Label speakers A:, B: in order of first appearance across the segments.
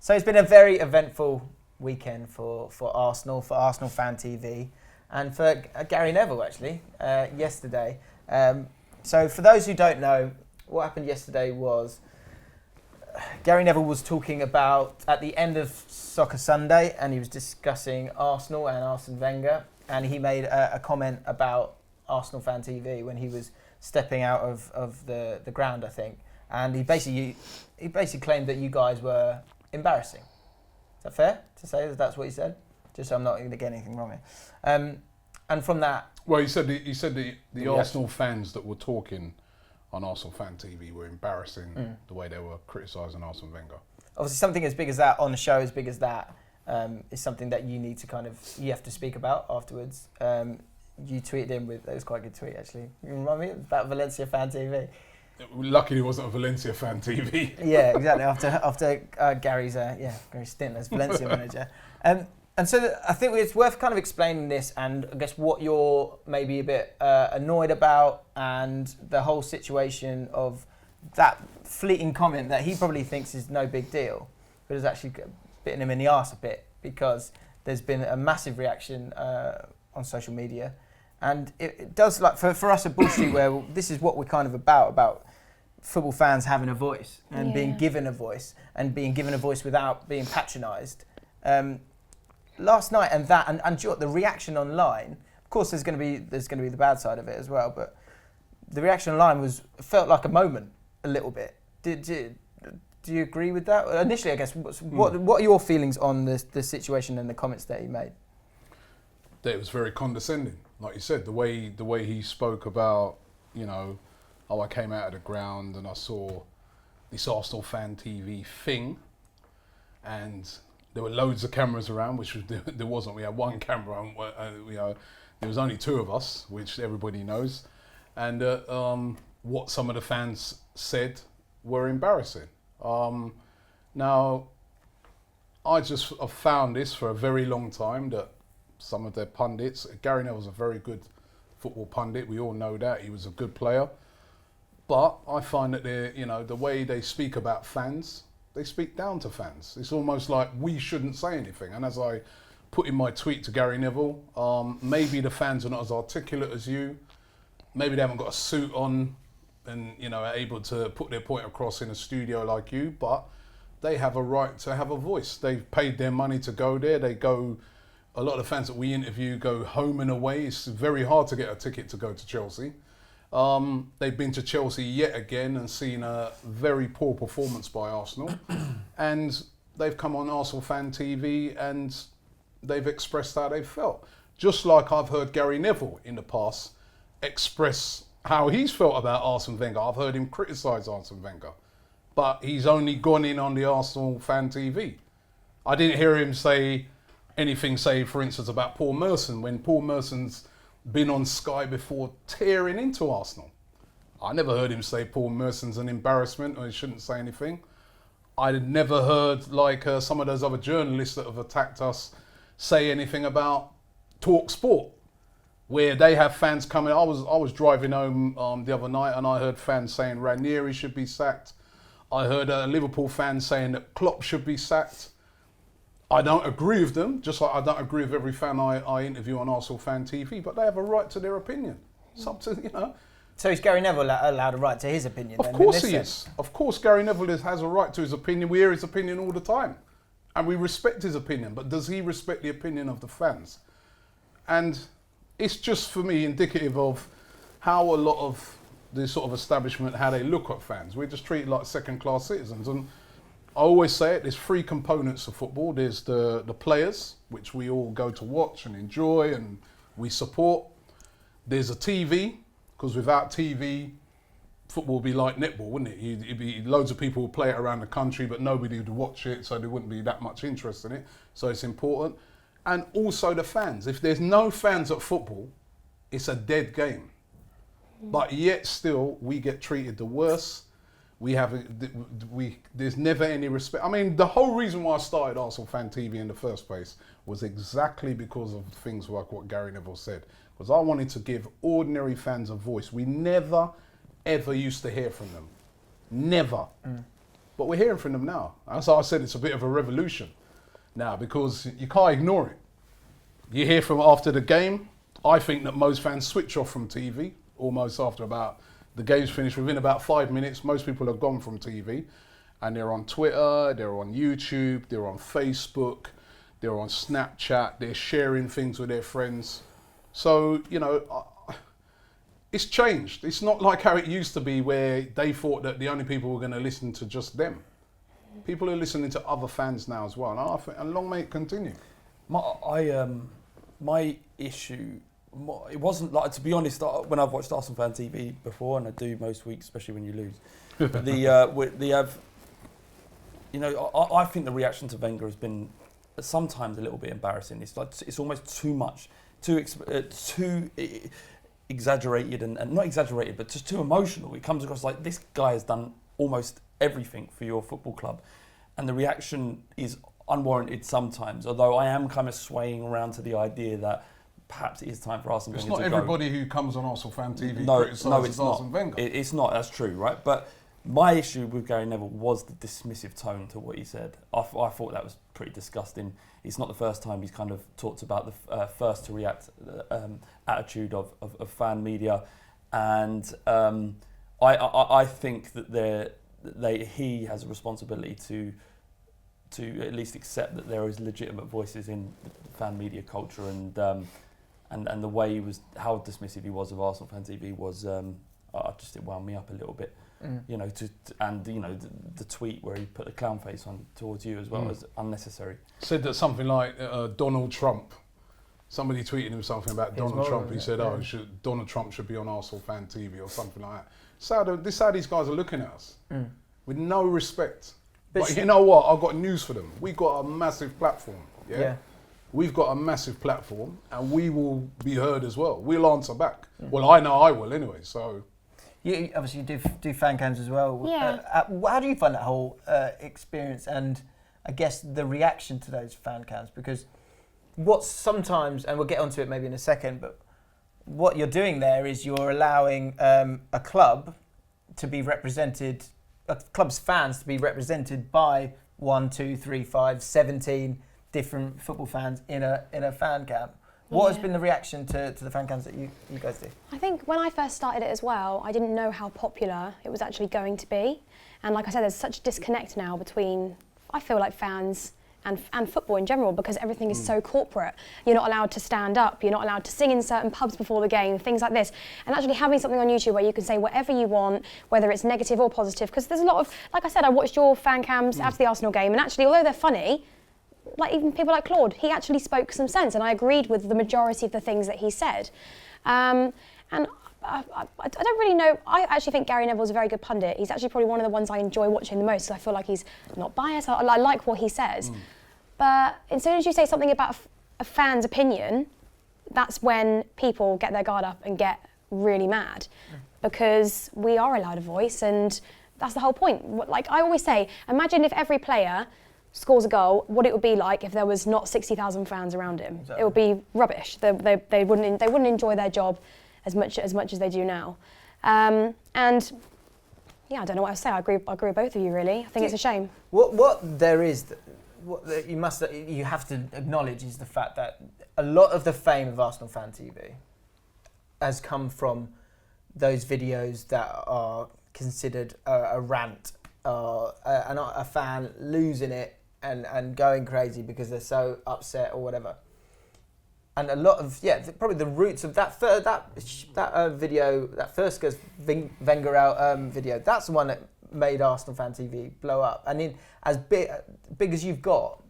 A: So it's been a very eventful weekend for Arsenal Fan TV, and for Gary Neville actually yesterday. So for those who don't know, what happened yesterday was Gary Neville was talking about at the end of Soccer Sunday, and he was discussing Arsenal and Arsene Wenger, and he made a comment about Arsenal Fan TV when he was stepping out of the ground, I think, and he basically claimed that you guys were embarrassing. Is that fair to say that that's what he said? Just so I'm not going to get anything wrong here. And from that...
B: Well, he said the Arsenal fans that were talking on Arsenal Fan TV were embarrassing the way they were criticising Arsene Wenger.
A: Obviously, something as big as that, on a show as big as that, is something that you need to you have to speak about afterwards. You tweeted him with, it was quite a good tweet actually. You remind me about Valencia Fan TV.
B: Luckily, it wasn't a Valencia Fan TV.
A: Yeah, exactly. After Gary's stint as Valencia manager, and so I think it's worth kind of explaining this, and I guess what you're maybe a bit annoyed about, and the whole situation of that fleeting comment that he probably thinks is no big deal, but has actually bitten him in the arse a bit, because there's been a massive reaction on social media. And it does, like, for us at Bull Street, where this is what we're kind of about football fans having a voice and being given a voice, and being given a voice without being patronised. Last night and the reaction online, of course there's going to be the bad side of it as well, but the reaction online felt like a moment a little bit. Do you agree with that? Initially, I guess, what are your feelings on the situation and the comments that he made?
B: That it was very condescending. Like you said, the way he spoke about, I came out of the ground and I saw this Arsenal Fan TV thing, and there were loads of cameras around, which there wasn't. We had one camera, and there was only two of us, which everybody knows, and what some of the fans said were embarrassing. Now, I've found this for a very long time, that some of their pundits, Gary Neville's a very good football pundit, we all know that, he was a good player, but I find that the way they speak about fans, they speak down to fans. It's almost like we shouldn't say anything. And as I put in my tweet to Gary Neville, maybe the fans are not as articulate as you, maybe they haven't got a suit on and are able to put their point across in a studio like you, but they have a right to have a voice. They've paid their money to go there. A lot of the fans that we interview go home and away. It's very hard to get a ticket to go to Chelsea. They've been to Chelsea yet again and seen a very poor performance by Arsenal. And they've come on Arsenal Fan TV and they've expressed how they felt. Just like I've heard Gary Neville in the past express how he's felt about Arsene Wenger. I've heard him criticise Arsene Wenger, but he's only gone in on the Arsenal Fan TV. I didn't hear him say anything, for instance, about Paul Merson, when Paul Merson's been on Sky before tearing into Arsenal. I never heard him say Paul Merson's an embarrassment or he shouldn't say anything. I never heard some of those other journalists that have attacked us say anything about Talk Sport, where they have fans coming. I was driving home the other night and I heard fans saying Ranieri should be sacked. I heard a Liverpool fan saying that Klopp should be sacked. I don't agree with them, just like I don't agree with every fan I interview on Arsenal Fan TV, but they have a right to their opinion. It's up to,
A: So is Gary Neville allowed a right to his opinion?
B: Of course he is. Of course Gary Neville has a right to his opinion. We hear his opinion all the time. And we respect his opinion, but does he respect the opinion of the fans? And it's just, for me, indicative of how a lot of this sort of establishment, how they look at fans. We're just treated like second-class citizens. And I always say it, there's three components of football. There's the players, which we all go to watch and enjoy and we support. There's a TV, because without TV, football would be like netball, wouldn't it? It'd be loads of people would play it around the country, but nobody would watch it, so there wouldn't be that much interest in it. So it's important. And also the fans. If there's no fans at football, it's a dead game. But yet still, we get treated the worst. There's never any respect. I mean, the whole reason why I started Arsenal Fan TV in the first place was exactly because of things like what Gary Neville said. Because I wanted to give ordinary fans a voice. We never, ever used to hear from them. Never. But we're hearing from them now. As I said, it's a bit of a revolution now because you can't ignore it. You hear from after the game. I think that most fans switch off from TV almost after about the game's finished. Within about 5 minutes, most people have gone from TV and they're on Twitter, they're on YouTube, they're on Facebook, they're on Snapchat, they're sharing things with their friends. So, you know, it's changed. It's not like how it used to be where they thought that the only people were going to listen to just them. People are listening to other fans now as well. And I think, and long may it continue.
C: My issue, it wasn't like, to be honest, when I've watched Arsenal Fan TV before, and I do most weeks, especially when you lose, I think the reaction to Wenger has been sometimes a little bit embarrassing. It's like it's almost too much, too exaggerated, and not exaggerated, but just too emotional. It comes across like this guy has done almost everything for your football club, and the reaction is unwarranted sometimes, although I am kind of swaying around to the idea that perhaps it is time for Arsene Wenger to go.
B: It's not everybody who comes on Arsenal Fan TV
C: criticises
B: Arsene Wenger.
C: It's not, that's true, right? But my issue with Gary Neville was the dismissive tone to what he said. I thought that was pretty disgusting. It's not the first time he's kind of talked about the first to react attitude of fan media, and I think that he has a responsibility to at least accept that there is legitimate voices in the fan media culture, and the way he was, how dismissive he was of Arsenal Fan TV was, it wound me up a little bit. You know, the tweet where he put the clown face on towards you as well was unnecessary.
B: Said that something like Donald Trump. Somebody tweeted him something about Donald Trump. He said, Donald Trump should be on Arsenal Fan TV or something like that. This is how these guys are looking at us with no respect. But you know what? I've got news for them. We've got a massive platform. Yeah. We've got a massive platform, and we will be heard as well. We'll answer back. Well, I know I will anyway. So,
A: you obviously do fan cams as well.
D: Yeah.
A: How do you find that whole experience, and I guess the reaction to those fan cams? Because what sometimes, and we'll get onto it maybe in a second, but what you're doing there is you're allowing a club to be represented. A club's fans to be represented by 1, 2, 3, 5, 17 different football fans in a fan cam. What has been the reaction to the fan cams that you guys do?
D: I think when I first started it as well, I didn't know how popular it was actually going to be. And like I said, there's such a disconnect now between, I feel like, fans and football in general, because everything is so corporate. You're not allowed to stand up, you're not allowed to sing in certain pubs before the game, things like this. And actually having something on YouTube where you can say whatever you want, whether it's negative or positive, because there's a lot of, like I said, I watched your fan cams after the Arsenal game, and actually, although they're funny, like even people like Claude, he actually spoke some sense, and I agreed with the majority of the things that he said. And I don't really know. I actually think Gary Neville's a very good pundit. He's actually probably one of the ones I enjoy watching the most, because I feel like he's not biased. I like what he says. But as soon as you say something about a fan's opinion, that's when people get their guard up and get really mad, because we are allowed a voice, and that's the whole point. Like I always say, imagine if every player scores a goal, what it would be like if there was not 60,000 fans around him. Exactly. It would be rubbish. They wouldn't enjoy their job as much as they do now. And yeah, I don't know what else to say. I agree with both of you, really. I think it's a shame.
A: What there is. What you have to acknowledge is the fact that a lot of the fame of Arsenal Fan TV has come from those videos that are considered a rant, a fan losing it and going crazy because they're so upset or whatever. And a lot of probably the roots of that video, that first Wenger out video, that's the one that made Arsenal Fan TV blow up. And in as big as you've got,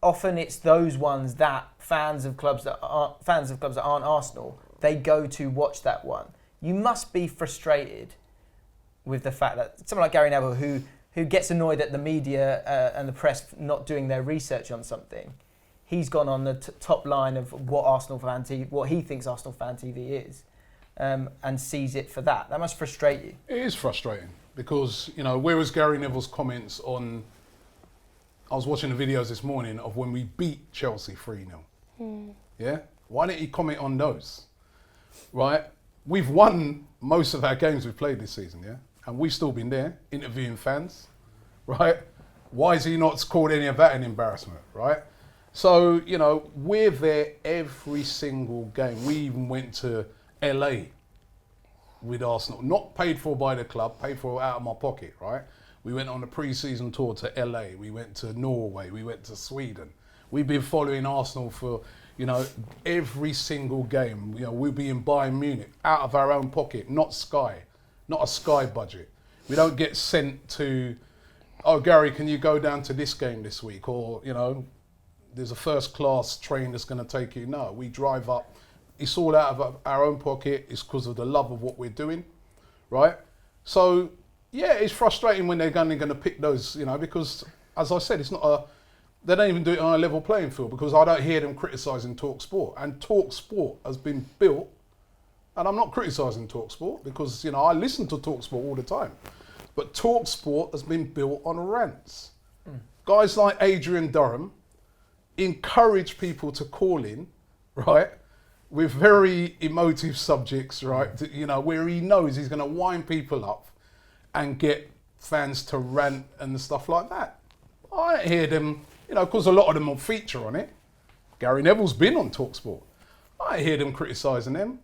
A: often it's those ones that fans of clubs that aren't Arsenal, they go to watch that one. You must be frustrated with the fact that someone like Gary Neville, who gets annoyed at the media and the press not doing their research on something, he's gone on the top line of what he thinks Arsenal Fan TV is. And sees it for that. That must frustrate you.
B: It is frustrating because, where was Gary Neville's comments on... I was watching the videos this morning of when we beat Chelsea 3-0. Yeah? Why didn't he comment on those? Right? We've won most of our games we've played this season, yeah? and we've still been there interviewing fans, right? Why is he not called any of that an embarrassment, right? So, you know, we're there every single game. We even went to LA with Arsenal, not paid for by the club, paid for out of my pocket, right? We went on a pre-season tour to LA, we went to Norway, we went to Sweden. We've been following Arsenal for, you know, every single game. You know, we'll be in Bayern Munich out of our own pocket, not Sky, not a Sky budget. We don't get sent to, oh, Gary, can you go down to this game this week? Or, you know, there's a first class train that's going to take you. No, we drive up. It's all out of our own pocket. It's because of the love of what we're doing, right? So, yeah, it's frustrating when they're only going to pick those, you know, because, as I said, it's not a, they don't even do it on a level playing field, because I don't hear them criticising Talk Sport. And Talk Sport has been built, and I'm not criticising Talk Sport because, you know, I listen to Talk Sport all the time. But Talk Sport has been built on rants. Guys like Adrian Durham encourage people to call in, right, with very emotive subjects, right, to, you know, where he knows he's going to wind people up and get fans to rant and stuff like that. I don't hear them, you know, because a lot of them will feature on it. Gary Neville's been on TalkSport. I hear them criticising them.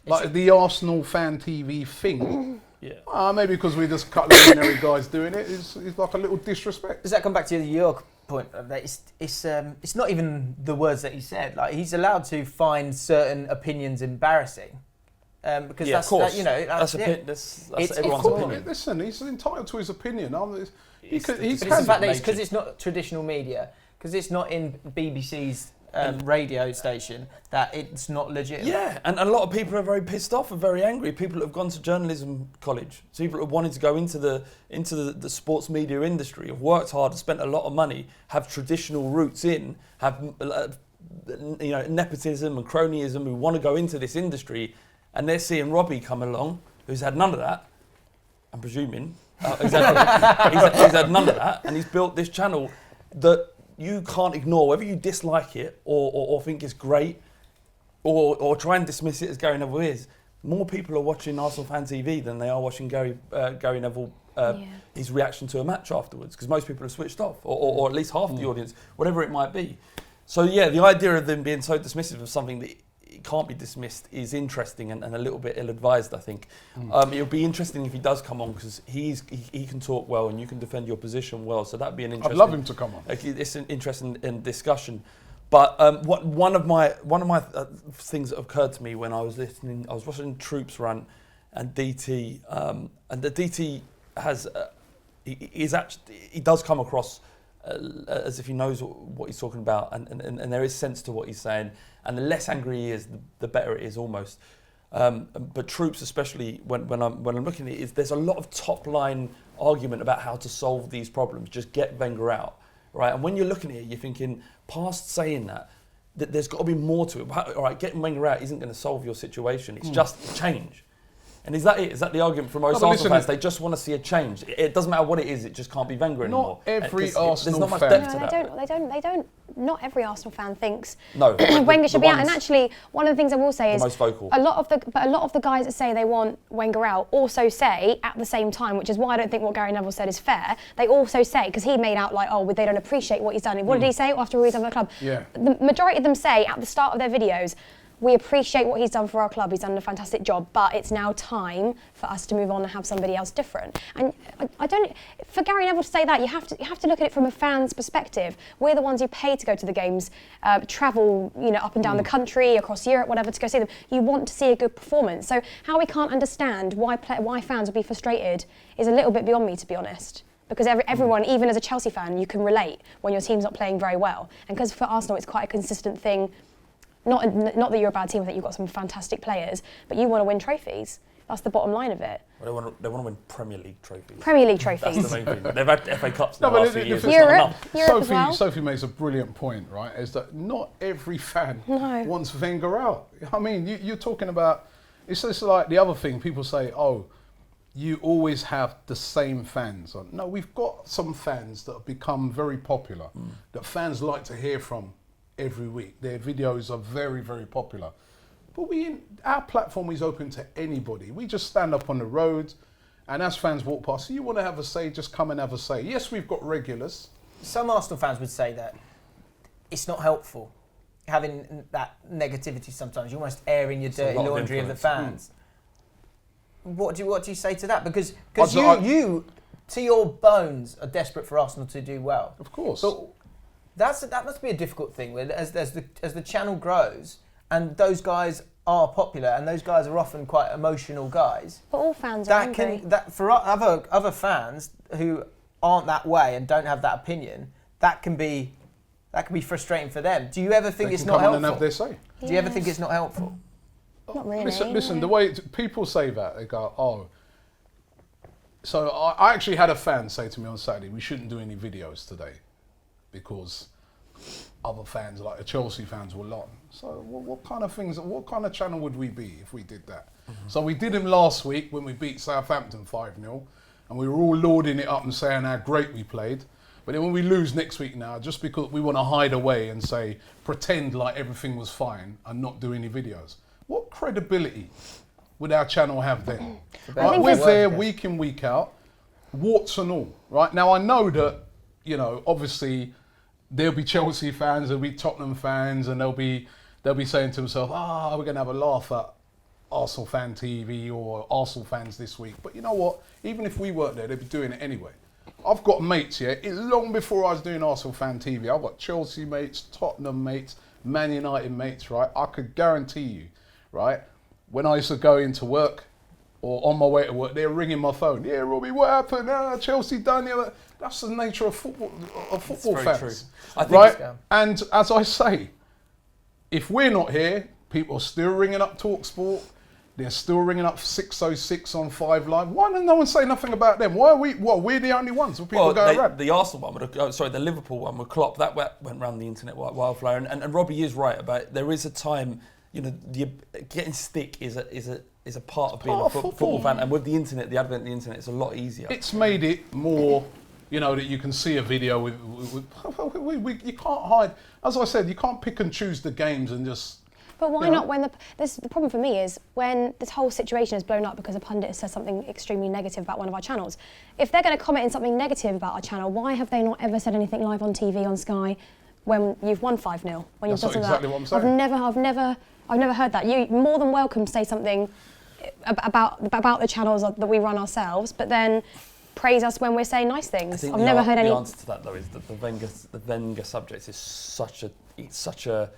B: Like the Arsenal fan TV thing. Yeah. Maybe because we're just ordinary guys doing it. It's like a little disrespect.
A: Does that come back to your point of that? It's not even the words that he said. Like, he's allowed to find certain opinions embarrassing. Because that's,
C: of course.
A: That, you know,
C: that's everyone's opinion.
B: Listen, he's entitled to his opinion.
A: It's the fact that it's because it's not traditional media, because it's not in BBC's radio station, that it's not legit.
C: Yeah, and a lot of people are very pissed off and very angry. People that have gone to journalism college, so people that have wanted to go into the sports media industry, have worked hard, have spent a lot of money, have traditional roots in, have you know, nepotism and cronyism, who want to go into this industry, and they're seeing Robbie come along, who's had none of that. I'm presuming. Exactly. he's had none of that, and he's built this channel that you can't ignore, whether you dislike it or think it's great, or try and dismiss it as Gary Neville is. More people are watching Arsenal Fan TV than they are watching Gary Neville, his reaction to a match afterwards, because most people have switched off, or at least half the audience, whatever it might be. So yeah, the idea of them being so dismissive of something that it can't be dismissed is interesting and a little bit ill-advised, I think. It'll be interesting if he does come on, because he can talk well and you can defend your position well, so that'd be an interesting...
B: I'd love him to come on.
C: It's an interesting discussion. But one of my things that occurred to me when I was watching Troops run, and DT, and the DT has he does come across as if he knows what he's talking about, and there is sense to what he's saying, and the less angry he is, the better it is almost. But Troops, especially when I'm looking at it, there's a lot of top line argument about how to solve these problems. Just get Wenger out, right? And when you're looking at it, you're thinking, past saying that there's got to be more to it. All right, getting Wenger out isn't going to solve your situation. It's just change. And is that it? Is that the argument from most Arsenal fans? They just want to see a change. It doesn't matter what it is. It just can't be Wenger anymore.
B: Not every Arsenal
C: there's not much
B: fan.
C: depth to that.
D: They don't. Not every Arsenal fan thinks
C: Wenger
D: should be out. And actually, one of the things I will say is
C: most vocal.
D: a lot of the guys that say they want Wenger out also say at the same time, which is why I don't think what Gary Neville said is fair. They also say, because he made out like, oh, they don't appreciate what he's done. What did he say after he's done for the club?
B: Yeah.
D: The majority of them say at the start of their videos, we appreciate what he's done for our club. He's done a fantastic job, but it's now time for us to move on and have somebody else different. And I don't. For Gary Neville to say that, you have to look at it from a fan's perspective. We're the ones who pay to go to the games, travel, up and down the country, across Europe, whatever, to go see them. You want to see a good performance. So how we can't understand why fans would be frustrated is a little bit beyond me, to be honest. Because everyone, even as a Chelsea fan, you can relate when your team's not playing very well. And because for Arsenal, it's quite a consistent thing. Not that you're a bad team, I think you've got some fantastic players, but you want to win trophies. That's the bottom line of it.
C: Well, they want to win Premier League trophies.
D: Premier League trophies.
C: That's the main thing. They've had FA Cups in the last few years.
D: Europe as well.
B: Sophie makes a brilliant point, right? Is that not every fan wants Wenger out. I mean, you're talking about, it's just like the other thing, people say, oh, you always have the same fans. No, we've got some fans that have become very popular, that fans like to hear from every week. Their videos are very, very popular. But our platform is open to anybody. We just stand up on the road And as fans walk past, you want to have a say, just come and have a say. Yes, we've got regulars.
A: Some Arsenal fans would say that it's not helpful having that negativity sometimes. You're almost airing your dirty laundry of the fans. What do you say to that? Because you, to your bones, are desperate for Arsenal to do well.
B: Of course.
A: But that must be a difficult thing as the channel grows and those guys are popular and those guys are often quite emotional guys.
D: But all fans are angry.
A: For other fans who aren't that way and don't have that opinion, that can be frustrating for them. Do you ever think it's not helpful?
B: They can come on and have their say.
A: Do you ever think it's not helpful?
D: Not really.
B: Listen. The way people say that, they go, "Oh." So I actually had a fan say to me on Saturday, "We shouldn't do any videos today because other fans, like the Chelsea fans, will learn." So what kind of channel would we be if we did that? Mm-hmm. So we did him last week when we beat Southampton 5-0, and we were all lauding it up and saying how great we played. But then when we lose next week now, just because we want to hide away and say, pretend like everything was fine and not do any videos, what credibility would our channel have then? Right? We're there week in, week out, warts and all. Right? Now I know that, obviously there'll be Chelsea fans, there'll be Tottenham fans, and they'll be saying to themselves, we're going to have a laugh at Arsenal Fan TV or Arsenal fans this week. But you know what? Even if we weren't there, they'd be doing it anyway. I've got mates here. Long before I was doing Arsenal Fan TV, I've got Chelsea mates, Tottenham mates, Man United mates, right? I could guarantee you, right? When I used to go into work or on my way to work, they're ringing my phone. Yeah, Robbie, what happened? Chelsea done it. That's the nature of football fans,
C: true.
B: right? And as I say, if we're not here, people are still ringing up TalkSport. They're still ringing up 606 on 5 Live. Why did no one say nothing about them? Why are we? Well, we're the only ones where people go around.
C: The Arsenal one, the Liverpool one with Klopp, that went around the internet wildfire. And Robbie is right about there is a time, getting stick is a part of being a football fan. And with the internet, the advent of the internet, it's a lot easier.
B: It's made it more, that you can see a video with you can't hide. As I said, you can't pick and choose the games and just.
D: But why not when the problem for me is when this whole situation is blown up because a pundit has said something extremely negative about one of our channels. If they're going to comment in something negative about our channel, why have they not ever said anything live on TV on Sky when you've won 5-0? When you've done
B: exactly what I'm saying.
D: I've never heard that. You're more than welcome to say something about the channels that we run ourselves, but then praise us when we're saying nice things. I've never heard any.
C: The answer to that though is that the Wenger subject is such a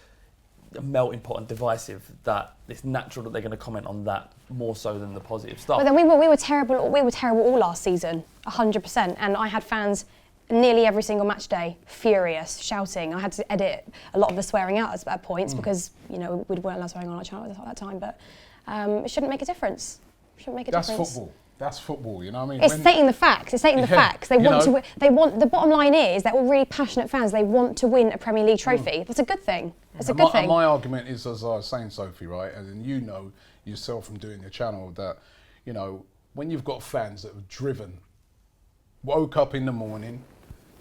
C: melting pot and divisive that it's natural that they're going to comment on that more so than the positive stuff.
D: But then we were terrible. We were terrible all last season, 100%. And I had fans nearly every single match day furious, shouting. I had to edit a lot of the swearing out at points because we weren't allowed swearing on our channel at that time. But it shouldn't make a difference.
B: That's football. That's football, you know what I mean?
D: It's stating the facts. It's stating the facts. They want to win. The bottom line is they're all really passionate fans. They want to win a Premier League trophy. That's a good thing. It's a good thing.
B: My argument is, as I was saying, Sophie, right, and you know yourself from doing your channel that, when you've got fans that have driven, woke up in the morning,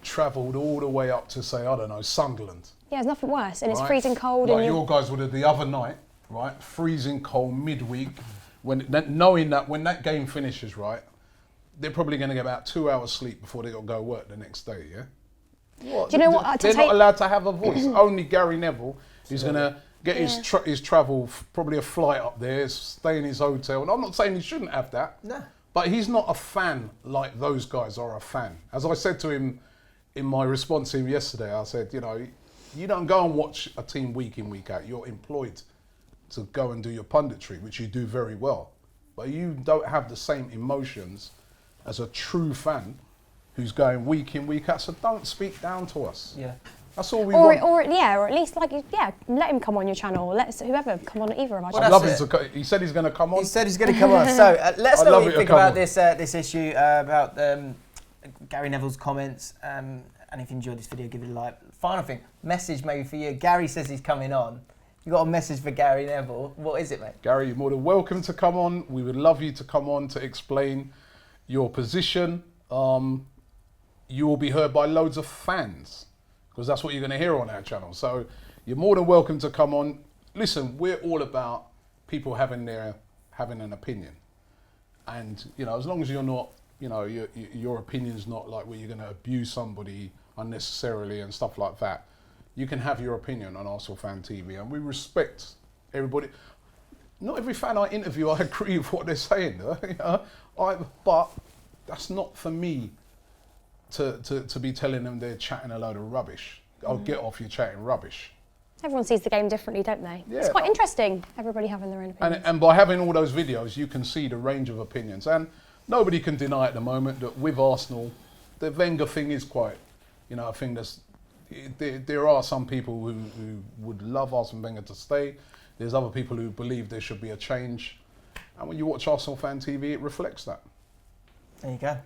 B: travelled all the way up to, say, I don't know, Sunderland.
D: Yeah, there's nothing worse. And it's freezing cold.
B: Like your guys would have the other night, right, freezing cold midweek, knowing that when that game finishes, right, they're probably going to get about 2 hours sleep before they got to go work the next day, yeah? What? Do you know what? They're not allowed to have a voice. Only Gary Neville is going to get his travel, probably a flight up there, stay in his hotel. And I'm not saying he shouldn't have that, but he's not a fan like those guys are a fan. As I said to him in my response to him yesterday, I said, you don't go and watch a team week in, week out. You're employed to go and do your punditry, which you do very well. But you don't have the same emotions as a true fan who's going week in, week out. So don't speak down to us. Yeah. That's all we want.
D: Or at least let him come on your channel. Let whoever come on either of our channels.
B: I'd love him to. He said he's going to come on.
A: He said he's going to come on. So let's know what you think about this issue about Gary Neville's comments. And if you enjoyed this video, give it a like. Final thing, message maybe for you. Gary says he's coming on. You got a message for Gary Neville. What is it, mate?
B: Gary, you're more than welcome to come on. We would love you to come on to explain your position. You will be heard by loads of fans because that's what you're going to hear on our channel. So you're more than welcome to come on. Listen, we're all about people having an opinion. And you know, as long as you're not, you know, your opinion's not like where you're going to abuse somebody unnecessarily and stuff like that, you can have your opinion on Arsenal Fan TV, and we respect everybody. Not every fan I interview, I agree with what they're saying, you know? But that's not for me to be telling them they're chatting a load of rubbish. I'll get off, you're chatting rubbish.
D: Everyone sees the game differently, don't they?
B: Yeah.
D: It's quite interesting, everybody having their own opinions.
B: And by having all those videos, you can see the range of opinions. And nobody can deny at the moment that with Arsenal, the Wenger thing is quite, you know, a thing that's, there are some people who would love Arsene Wenger to stay. There's other people who believe there should be a change. And when you watch Arsenal Fan TV, it reflects that.
A: There you go.